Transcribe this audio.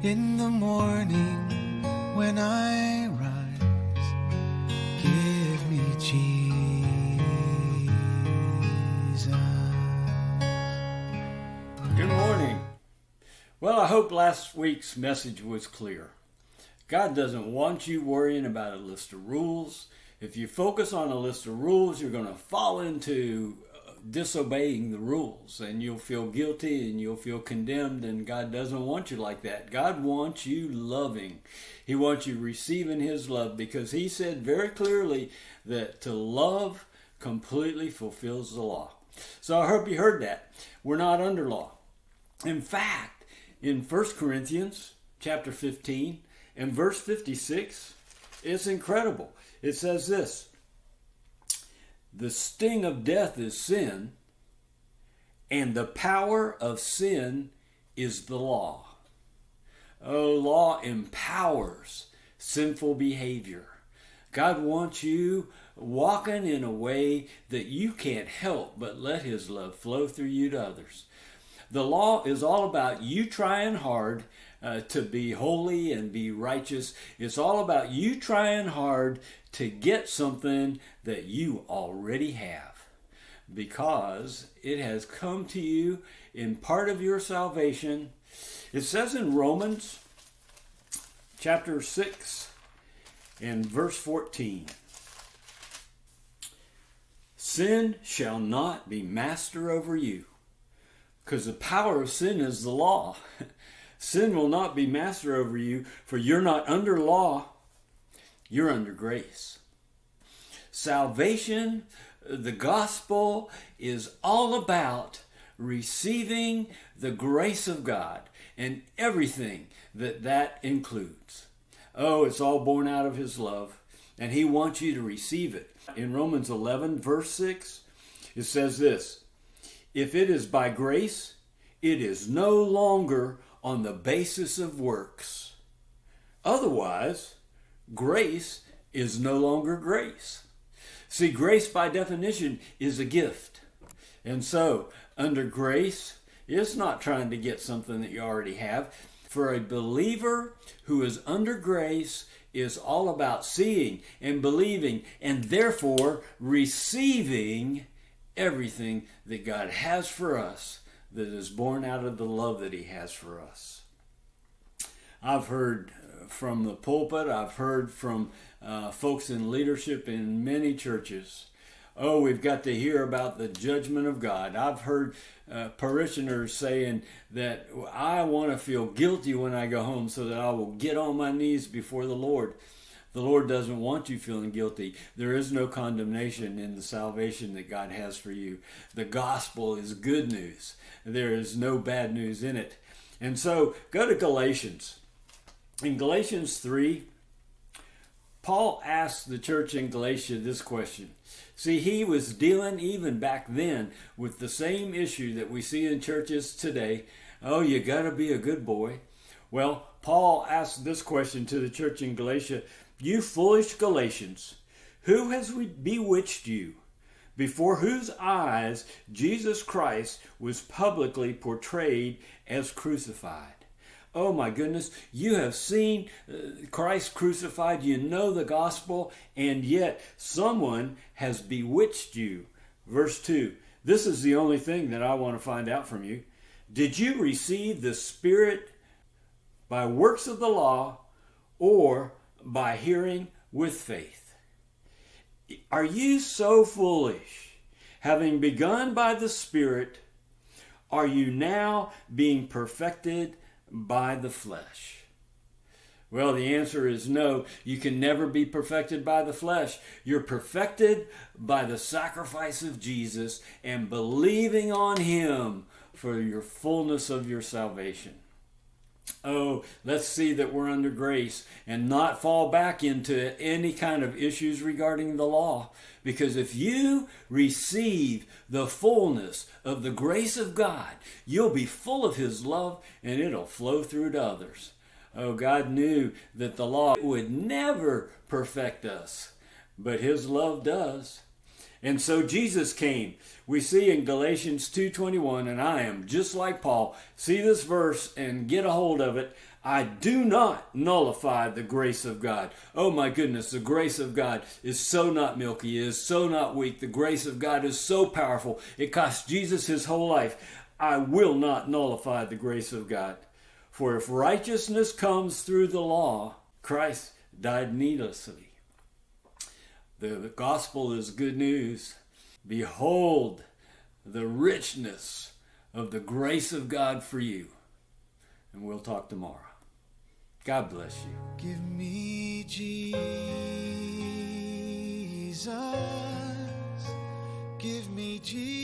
In the morning when I rise, give me Jesus. Good morning. Well, I hope last week's message was clear. God doesn't want you worrying about a list of rules. If you focus on a list of rules, you're going to fall into disobeying the rules, and you'll feel guilty and you'll feel condemned, and God doesn't want you like that. God wants you loving. He wants you receiving His love, because He said very clearly that to love completely fulfills the law. So I hope you heard that. We're not under law. In fact, in 1 Corinthians chapter 15 and verse 56, it's incredible. It says this: the sting of death is sin, and the power of sin is the law. Oh, law empowers sinful behavior. God wants you walking in a way that you can't help but let His love flow through you to others. The law is all about you trying hard to be holy and be righteous. It's all about you trying hard to get something that you already have, because it has come to you in part of your salvation. It says in Romans chapter 6 and verse 14, sin shall not be master over you, because the power of sin is the law. Sin will not be master over you, for you're not under law, you're under grace. Salvation, the gospel, is all about receiving the grace of God and everything that includes. Oh, it's all born out of His love, and He wants you to receive it. In Romans 11, verse 6, it says this: if it is by grace, it is no longer on the basis of works. Otherwise, grace is no longer grace. See, grace by definition is a gift. And so, under grace, it's not trying to get something that you already have. For a believer who is under grace is all about seeing and believing, and therefore receiving everything that God has for us, that is born out of the love that He has for us. I've heard from the pulpit, I've heard from folks in leadership in many churches, oh, we've got to hear about the judgment of God. I've heard parishioners saying that I want to feel guilty when I go home so that I will get on my knees before the Lord. The Lord doesn't want you feeling guilty. There is no condemnation in the salvation that God has for you. The gospel is good news. There is no bad news in it. And so go to Galatians. In Galatians 3, Paul asked the church in Galatia this question. See, he was dealing even back then with the same issue that we see in churches today. Oh, you got to be a good boy. Well, Paul asked this question to the church in Galatia: you foolish Galatians, who has bewitched you, before whose eyes Jesus Christ was publicly portrayed as crucified? Oh my goodness, you have seen Christ crucified, you know the gospel, and yet someone has bewitched you. Verse 2, this is the only thing that I want to find out from you. Did you receive the Spirit by works of the law, or by hearing with faith? Are you so foolish? Having begun by the Spirit, are you now being perfected by the flesh? Well, the answer is no. You can never be perfected by the flesh. You're perfected by the sacrifice of Jesus and believing on Him for your fullness of your salvation. Oh, let's see that we're under grace and not fall back into any kind of issues regarding the law. Because if you receive the fullness of the grace of God, you'll be full of His love and it'll flow through to others. Oh, God knew that the law would never perfect us, but His love does. And so Jesus came. We see in Galatians 2:21, and I am just like Paul. See this verse and get a hold of it. I do not nullify the grace of God. Oh my goodness, the grace of God is so not milky, it is so not weak. The grace of God is so powerful. It cost Jesus his whole life. I will not nullify the grace of God. For if righteousness comes through the law, Christ died needlessly. The gospel is good news. Behold the richness of the grace of God for you. And we'll talk tomorrow. God bless you. Give me Jesus. Give me Jesus.